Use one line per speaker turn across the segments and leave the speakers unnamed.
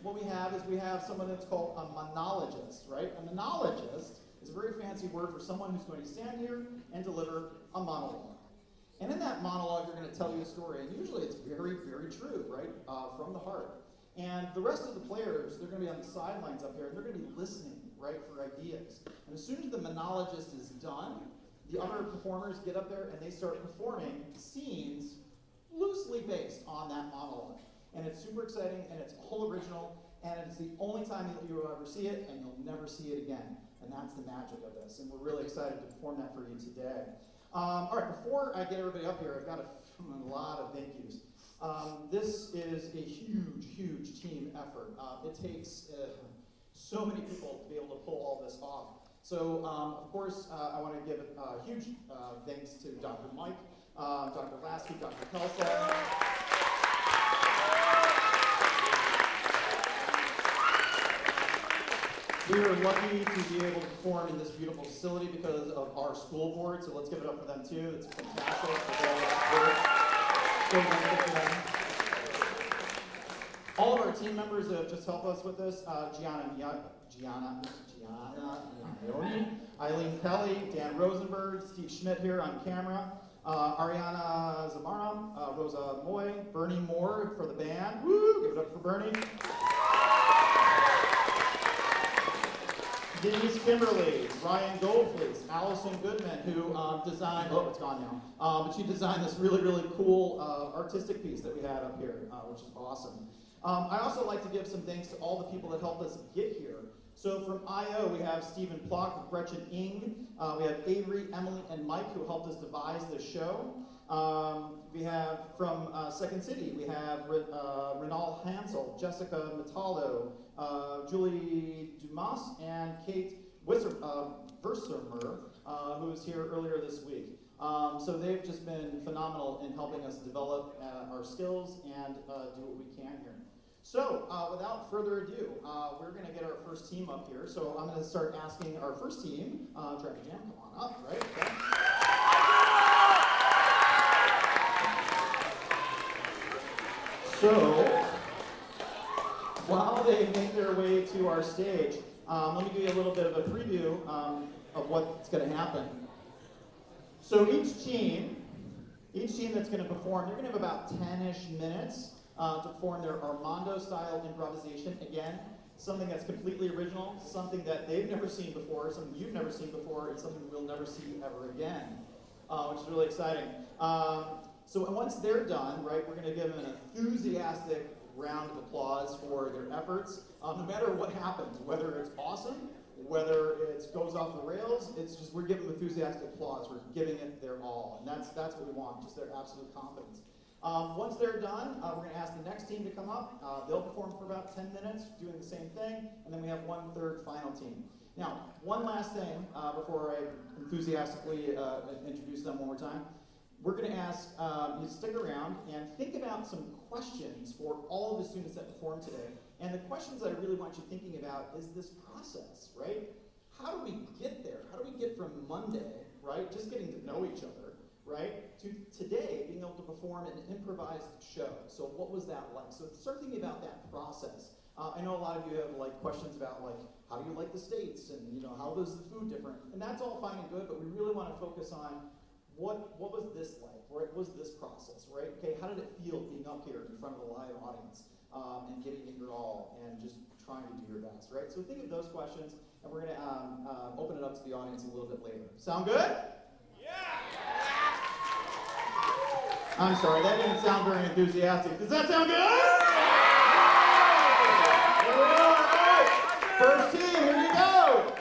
what we have someone that's called a monologist, right? A monologist is a very fancy word for someone who's going to stand here and deliver a monologue. And in that monologue, you're going to tell you a story, and usually it's very, very true, right? From the heart. And the rest of the players, they're going to be on the sidelines up here, and they're going to be listening, right, for ideas. And as soon as the monologist is done, the other performers get up there and they start performing scenes loosely based on that monologue. And it's super exciting, and it's all original, and it's the only time that you will ever see it, and you'll never see it again. And that's the magic of this, and we're really excited to perform that for you today. All right, before I get everybody up here, I've got a lot of thank yous. This is a huge, huge team effort. It takes so many people to be able to pull all this off. So, of course, I want to give a huge thanks to Dr. Mike, Dr. Lasky, Dr. Kelso. We are lucky to be able to perform in this beautiful facility because of our school board, so let's give it up for them too. It's fantastic for all the support. So wonderful for them. All of our team members have just helped us with this. Gianna Ione, Eileen Kelly, Dan Rosenberg, Steve Schmidt here on camera, Ariana Zamarna, Rosa Moy, Bernie Moore for the band. Woo! Give it up for Bernie. Denise Kimberly, Ryan Goldfleece, Allison Goodman, who designed, oh, it's gone now, but she designed this really, really cool artistic piece that we had up here, which is awesome. I also like to give some thanks to all the people that helped us get here. So from I.O., we have Stephen Plock, Gretchen Ing, we have Avery, Emily, and Mike, who helped us devise this show. We have from Second City, we have Renal Hansel, Jessica Metallo, Julie Dumas, and Kate Versermer, who was here earlier this week. So they've just been phenomenal in helping us develop our skills and do what we can here. So without further ado, we're going to get our first team up here. So I'm going to start asking our first team, Traffic Jam, come on up, right? Okay. So, while they make their way to our stage, let me give you a little bit of a preview of what's going to happen. So each team that's going to perform, they're going to have about 10-ish minutes to perform their Armando-style improvisation. Again, something that's completely original, something that they've never seen before, something you've never seen before, and something we'll never see ever again, which is really exciting. So once they're done, right, we're going to give them an enthusiastic round of applause for their efforts. No matter what happens, whether it's awesome, whether it goes off the rails, it's just we're giving them enthusiastic applause. We're giving it their all, and that's what we want, just their absolute confidence. Once they're done, we're going to ask the next team to come up. They'll perform for about 10 minutes, doing the same thing, and then we have one third final team. Now, one last thing before I enthusiastically introduce them one more time. We're going to ask you to stick around and think about some questions for all of the students that perform today. And the questions that I really want you thinking about is this process, right? How do we get there? How do we get from Monday, right, just getting to know each other, right, to today being able to perform an improvised show? So what was that like? So start thinking about that process. I know a lot of you have like questions about like, how do you like the States? And how is the food different? And that's all fine and good, but we really want to focus on what was this like, right? What was this process, right? Okay, how did it feel being up here in front of a live audience and giving it your all and just trying to do your best, right? So think of those questions, and we're going to open it up to the audience a little bit later. Sound good? Yeah! I'm sorry, that didn't sound very enthusiastic. Does that sound good? All right. First team, here you go.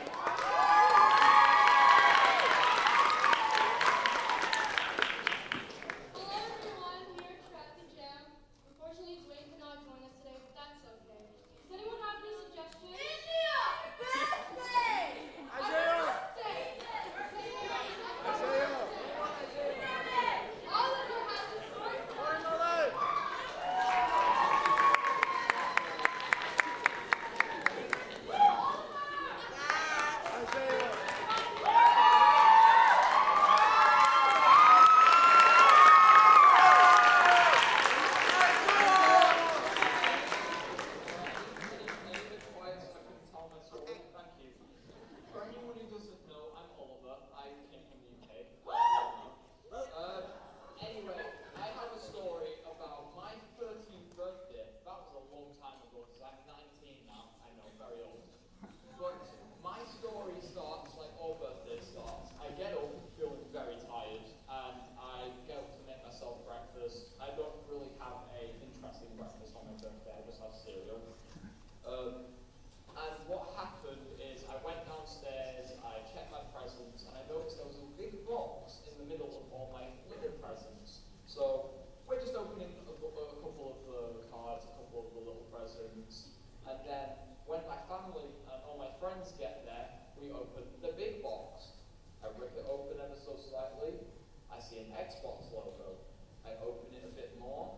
see an Xbox logo. I open it a bit more.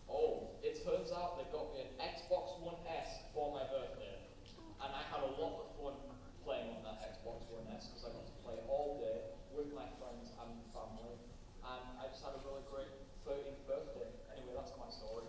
Oh, it turns out they got me an Xbox One S for my birthday. And I had a lot of fun playing on that Xbox One S because I got to play all day with my friends and family. And I just had a really great 13th birthday. Anyway, that's my story.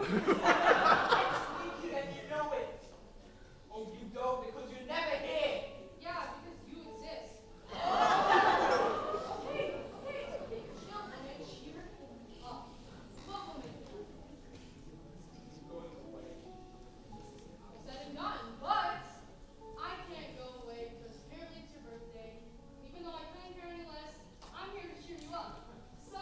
sneaky and you know it. Oh, you don't because you're never here.
Yeah, because you exist. Okay, chill, woman, cheer up. Look, woman. Said and done, but I can't go away because apparently it's your birthday. Even though I couldn't care any less, I'm here to cheer you up. So.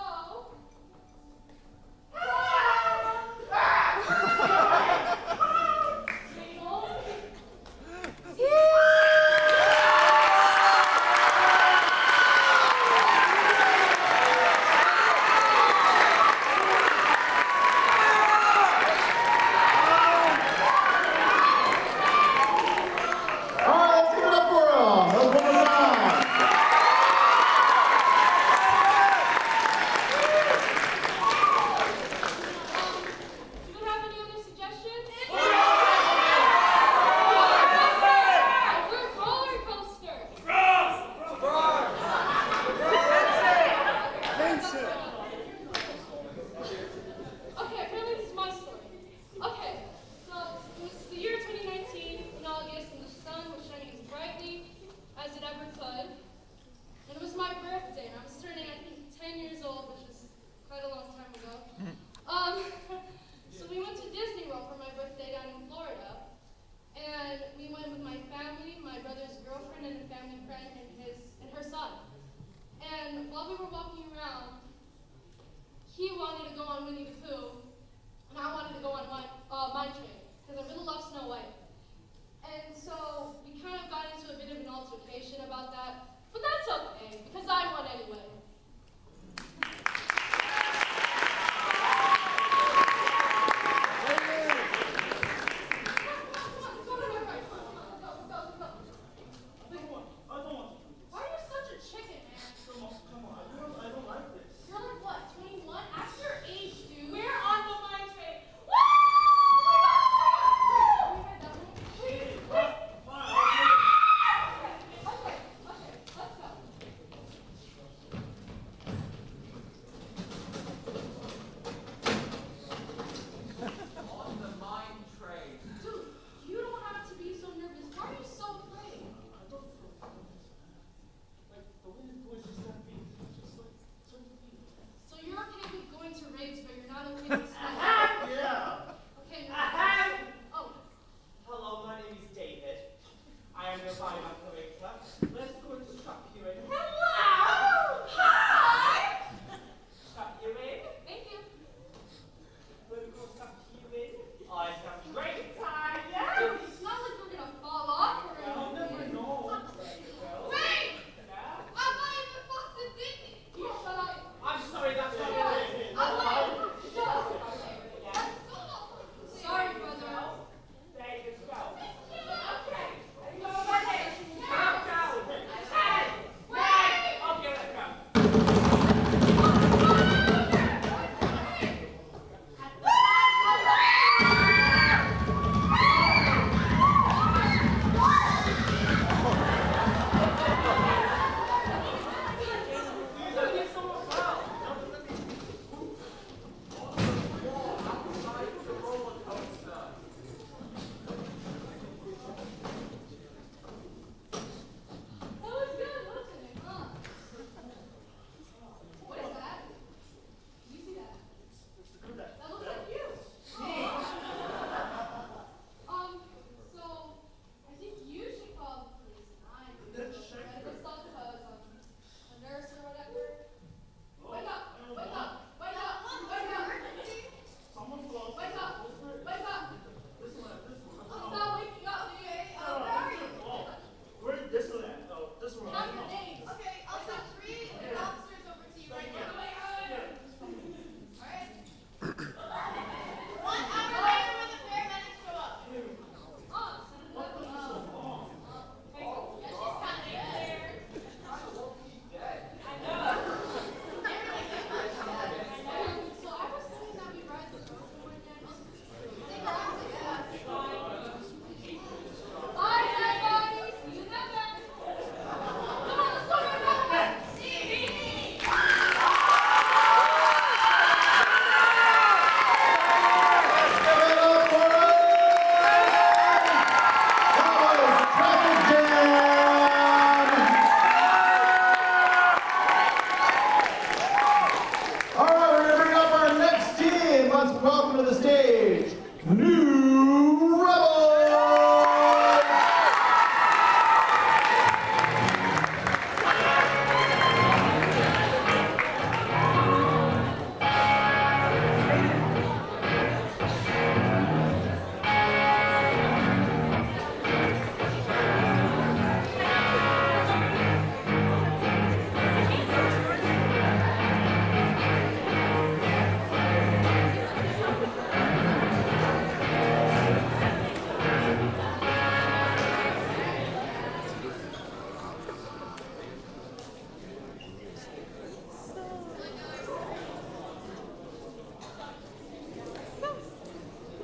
New Rebels!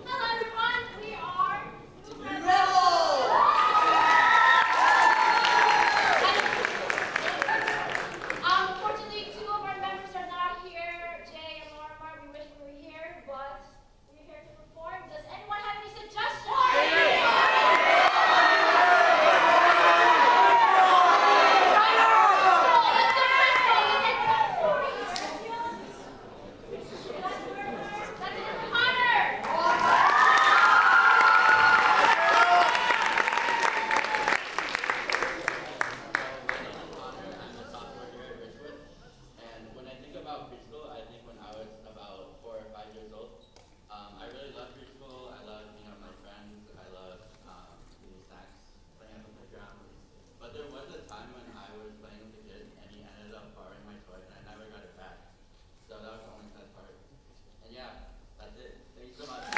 Hello everyone, we are unfortunately, two of our members are not here, Jay and Laura. We wish we were here, but we're here to perform. Does anyone have any suggestions?
I'm a sophomore here at Ridgewood, and when I think about preschool, I think when I was about 4 or 5 years old. I really love preschool. I love being with my friends. I love eating snacks, playing on the playground. But there was a time when I was playing with a kid, and he ended up borrowing my toy, and I never got it back. So that was the only sad part. And yeah, that's it. Thanks so much.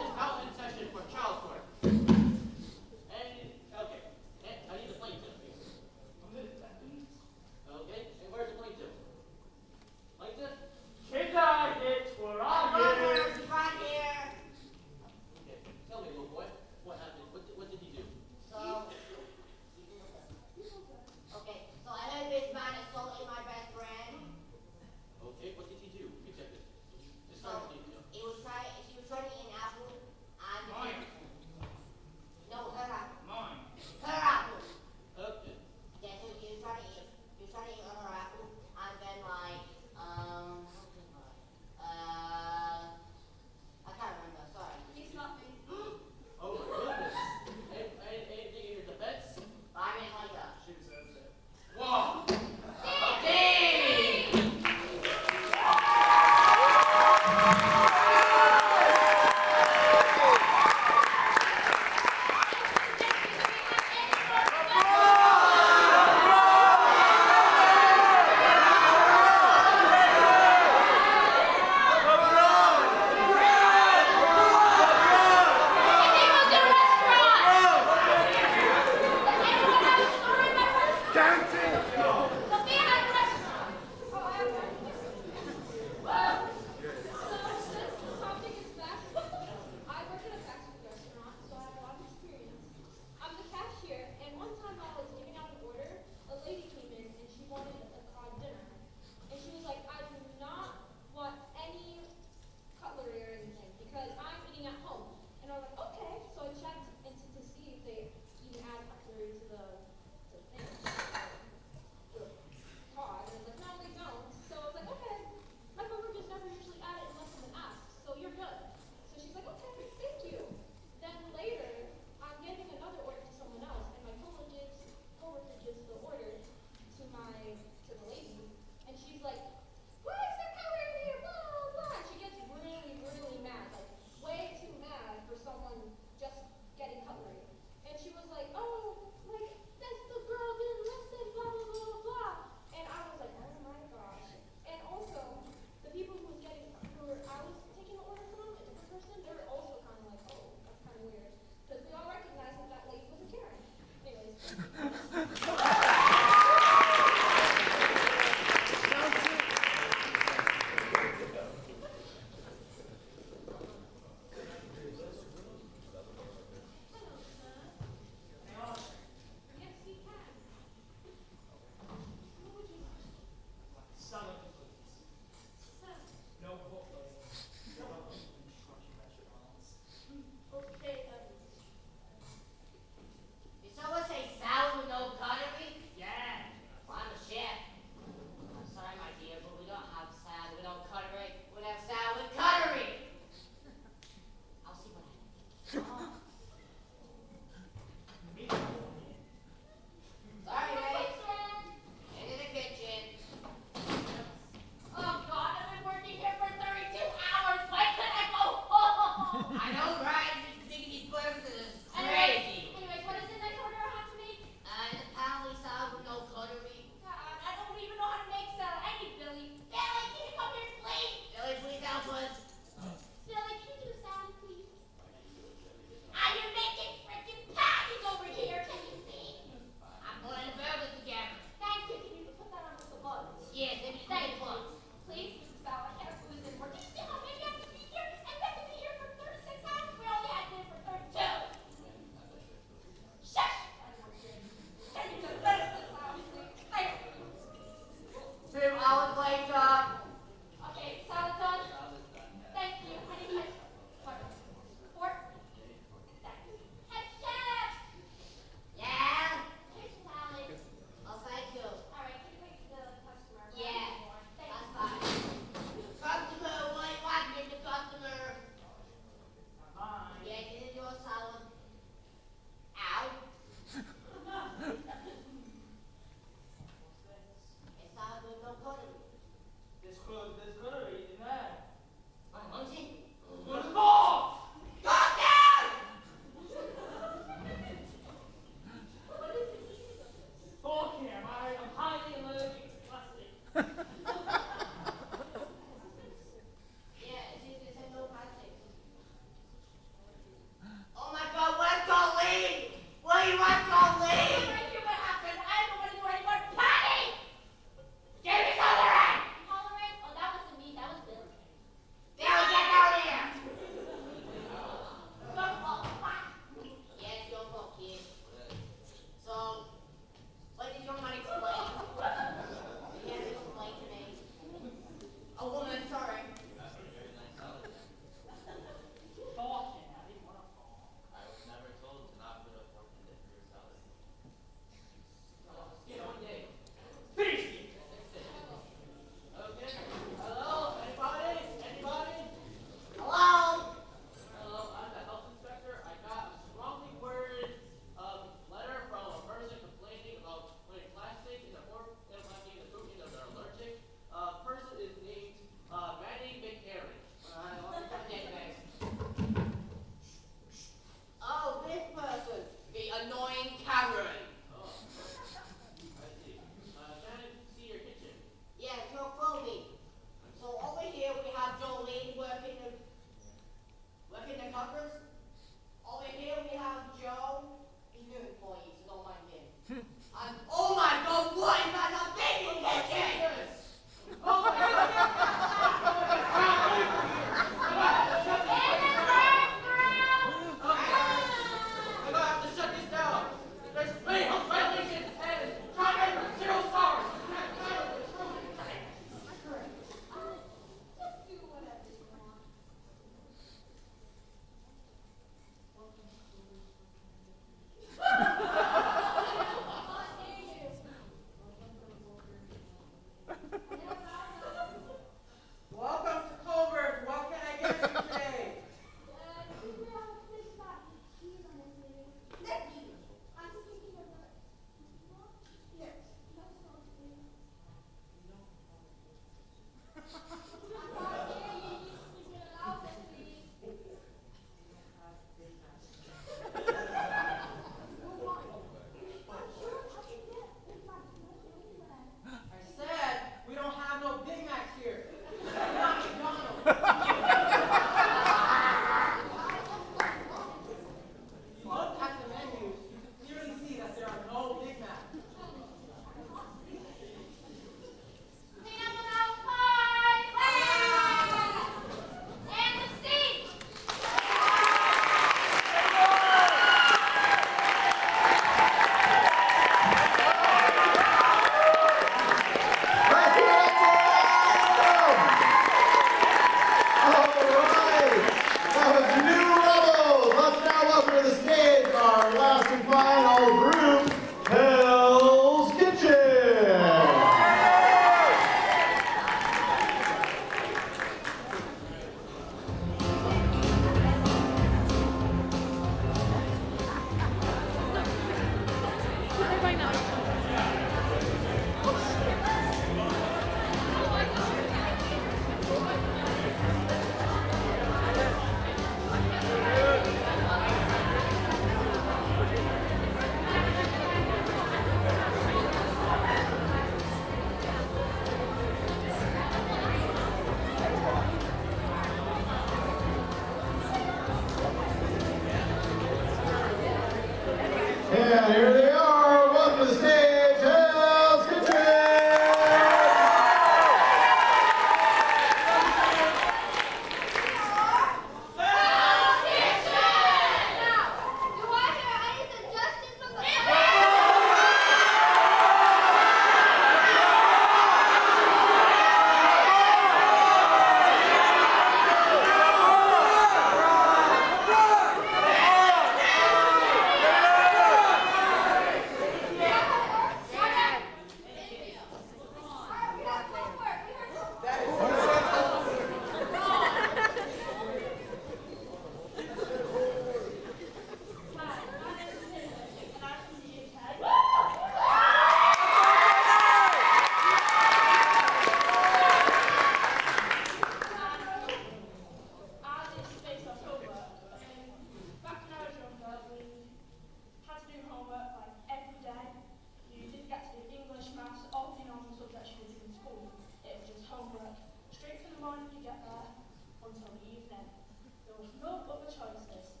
There was no other choices.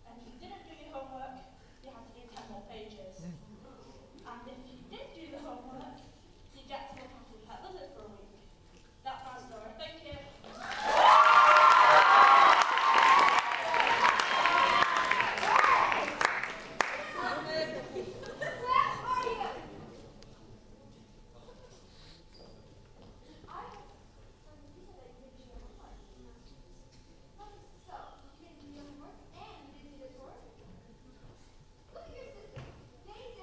And if you didn't do your homework, you had to do 10 more pages. And if you did do the homework, you get to look after your pet lizard for a week. That's my story. Thank you.
Look at your sister. Daisy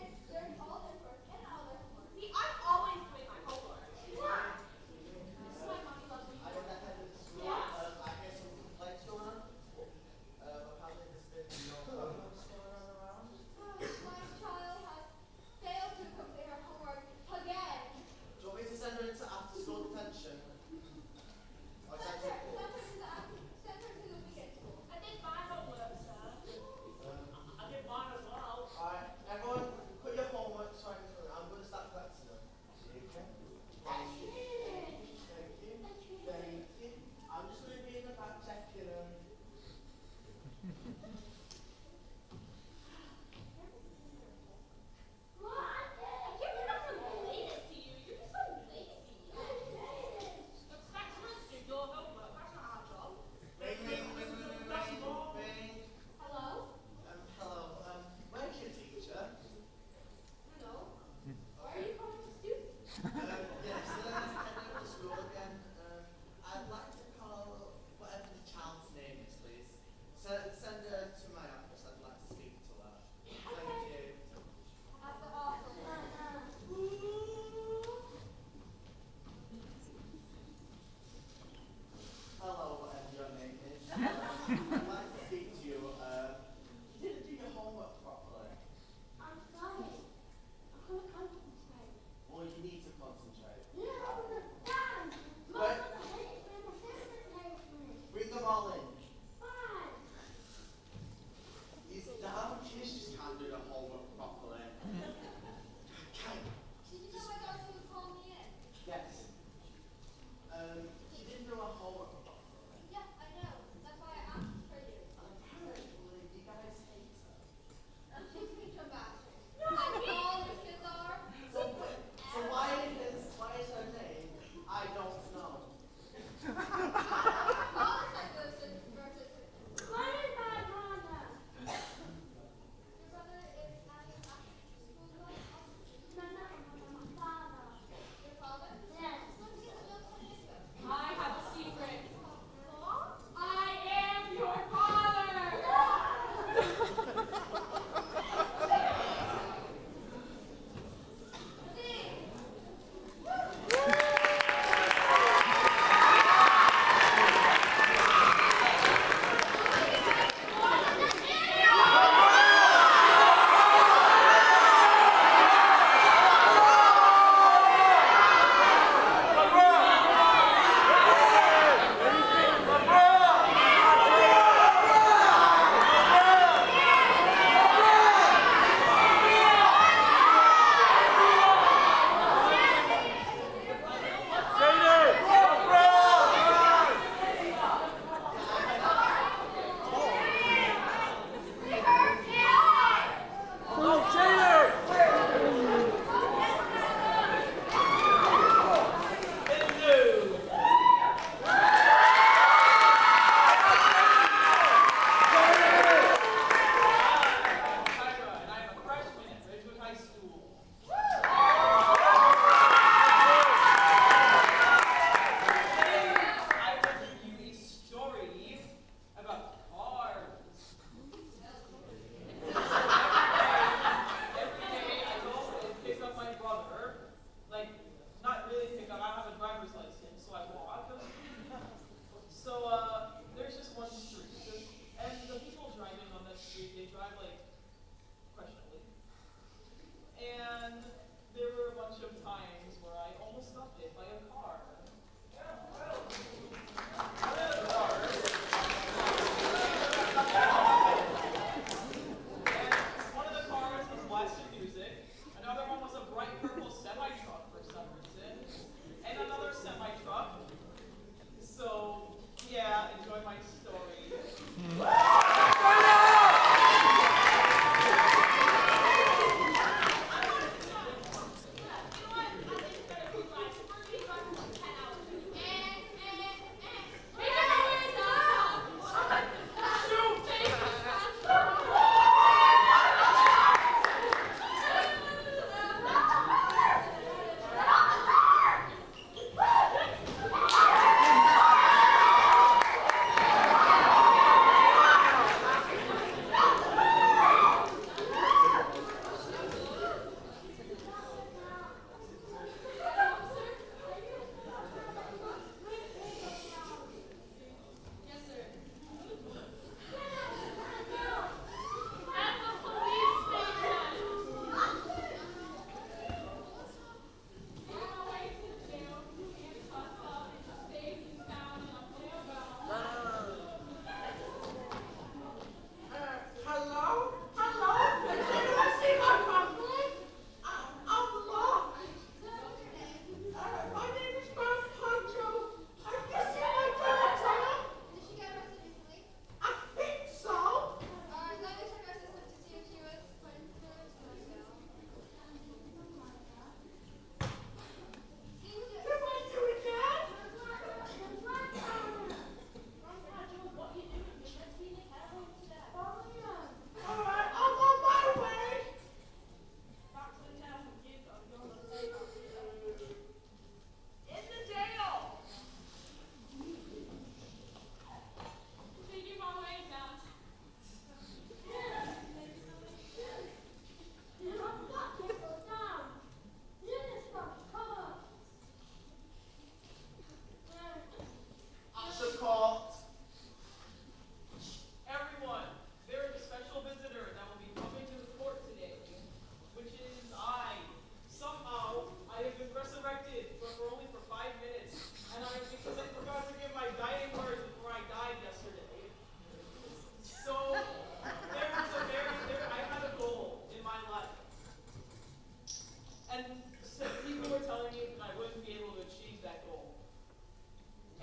And so people were telling me that I wouldn't be able to achieve that goal.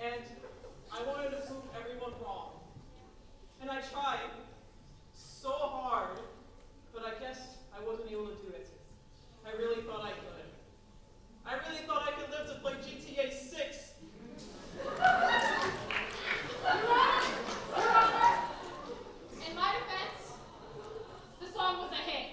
And I wanted to prove everyone wrong. And I tried so hard, but I guess I wasn't able to do it. I really thought I could. I really thought I could live to play GTA 6.
In my defense, the song was a hit.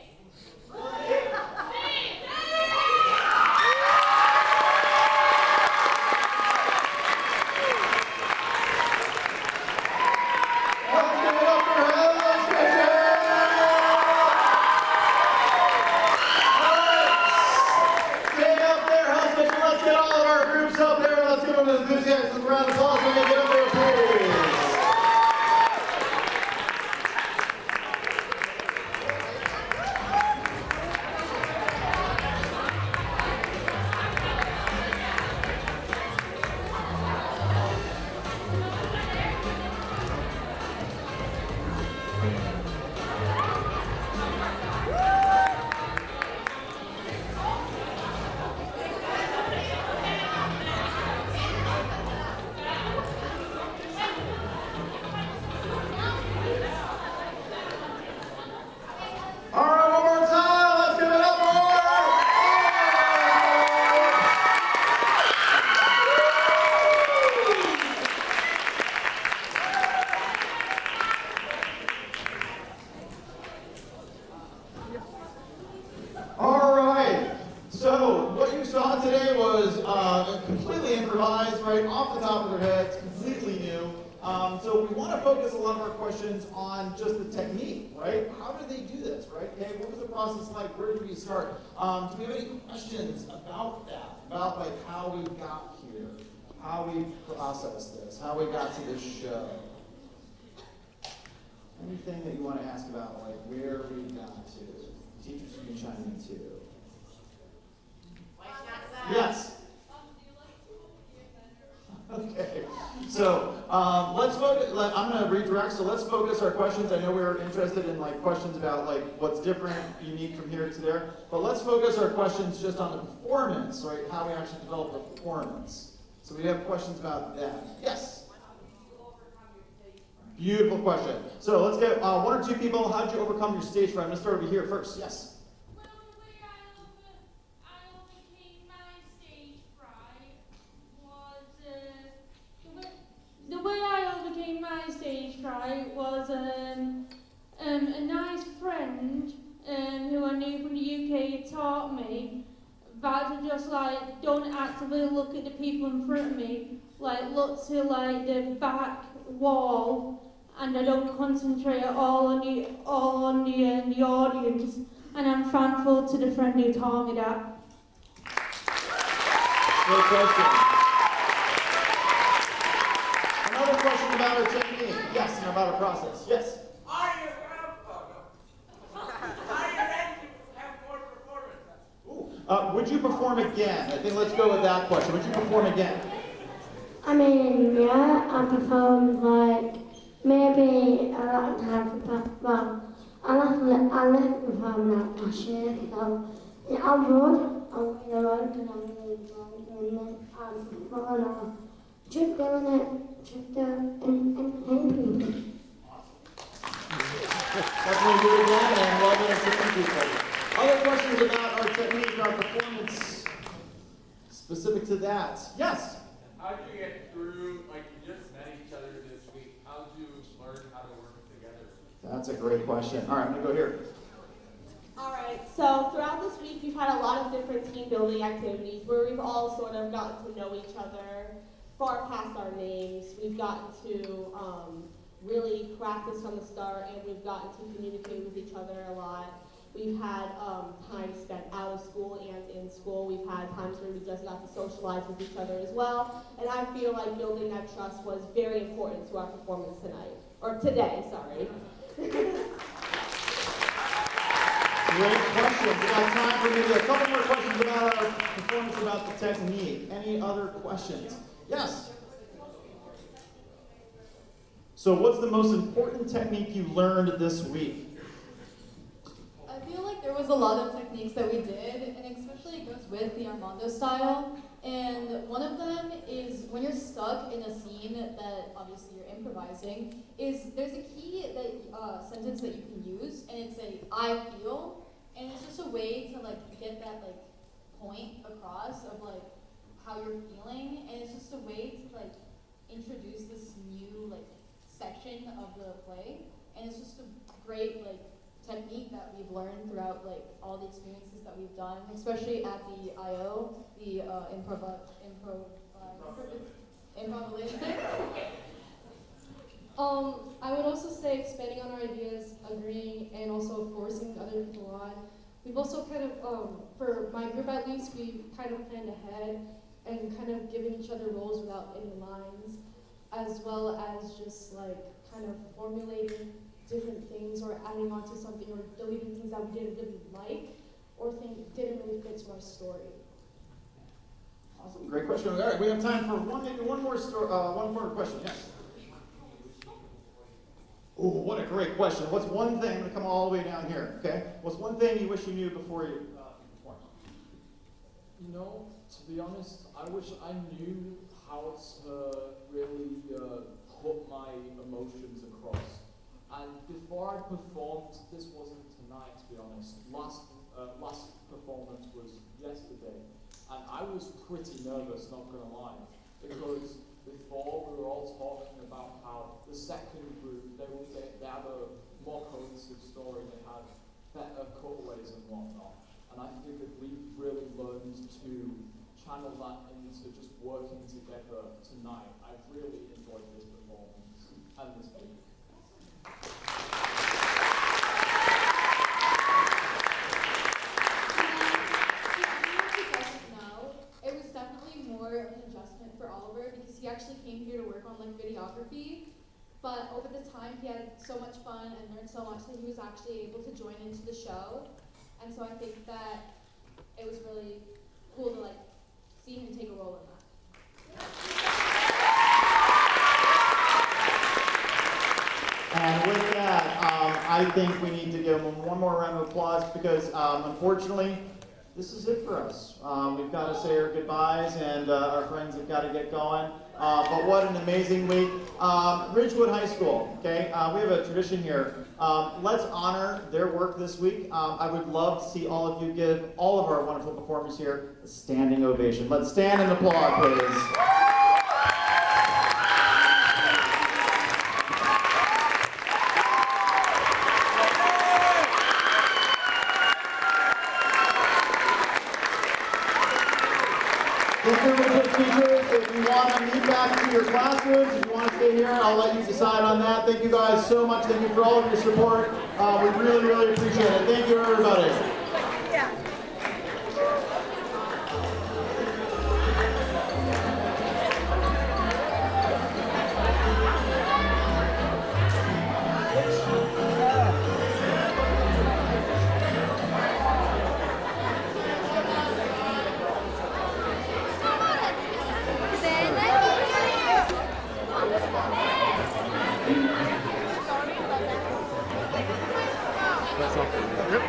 Completely improvised, right off the top of their heads, completely new. So we want to focus a lot of our questions on just the technique, right? How did they do this, right? Okay, what was the process like? Where did we start? Do we have any questions about that? About like how we got here, how we processed this, how we got to this show? Anything that you want to ask about, like where we got to? Teachers can chime in too. Yes. Okay, so let's focus. I'm going to redirect. So let's focus our questions. I know we were interested in like questions about like what's different, unique from here to there. But let's focus our questions just on the performance, right? How we actually develop a performance. So we have questions about that. Yes. Beautiful question. So let's get one or two people. How did you overcome your stage fright? I'm going to start over here first. Yes.
The way I overcame my stage fright was a nice friend who I knew from the UK taught me that to just like don't actively look at the people in front of me, like look to like the back wall, and I don't concentrate all on the audience. And I'm thankful to the friend who taught me that.
Great question. Another question about our technique. Yes, and about our process. Yes.
Are you ready to have more performance?
Ooh. Would you perform again? I think let's go with that question. Would you perform again?
I mean, yeah, I performed like maybe a lot of times. Well, I left performing that last year, so yeah, I'm good. I'm really good because I'm really enjoying doing it. I'm just doing it, just entertain people.
Definitely do it again and well done entertain people. Other questions about our technique, our performance, specific to that? Yes.
How did you get through, like you just met each other this week, how did you learn how to work together?
That's a great question. All right, I'm going to go here.
All right, so throughout this week, we've had a lot of different team building activities where we've all sort of gotten to know each other far past our names. We've gotten to really practice from the start, and we've gotten to communicate with each other a lot. We've had time spent out of school and in school. We've had times where we just got to socialize with each other as well. And I feel like building that trust was very important to our performance tonight. Or today, sorry.
Great questions. We got time for maybe a couple more questions about our performance, about the technique. Any other questions? Yes.
So what's the most important technique you learned this week?
Okay,
feel like there was a lot of techniques that we did, and especially it goes with the Armando style. And one of them is when you're stuck in a scene that obviously you're improvising, is there's a key that sentence that you can use, and it's a I feel, and it's just a way to like get that like point across of like how you're feeling, and it's just a way to like introduce this new like section of the play, and it's just a great like technique that we've learned throughout like all the experiences that we've done, especially at the IO, the improvisation.
I would also say expanding on our ideas, agreeing, and also forcing other people on. We've also kind of, for my group at least, we kind of planned ahead and kind of giving each other roles without any lines, as well as just like kind of formulating different things or adding on to something or deleting things that we didn't really like or think didn't really fit to our story.
Awesome, great question. All right, we have time for maybe one more question. Yes. Oh, what a great question. What's one thing, I'm going to come all the way down here, okay? What's one thing you wish you knew before you performed?
You know, to be honest, I wish I knew how to really put my emotions across. And before I performed, this wasn't tonight, to be honest. Last performance was yesterday, and I was pretty nervous, not gonna lie, because before we were all talking about how the second group they had a more cohesive story, they had better cutaways and whatnot, and I think that we really learned to channel that into just working together tonight. I've really enjoyed this performance and this week.
It was definitely more of an adjustment for Oliver because he actually came here to work on like videography, but over the time he had so much fun and learned so much that he was actually able to join into the show, and so I think that it was really cool to like see him take a role in that.
And with that, I think we need to give him one more round of applause because unfortunately, this is it for us. We've got to say our goodbyes, and our friends have got to get going. But what an amazing week. Ridgewood High School, okay? We have a tradition here. Let's honor their work this week. I would love to see all of you give all of our wonderful performers here a standing ovation. Let's stand and applaud, please. If you want to meet back to your classrooms, if you want to stay here, I'll let you decide on that. Thank you guys so much. Thank you for all of your support. We really, really appreciate it. Thank you, everybody. That's all. Yep.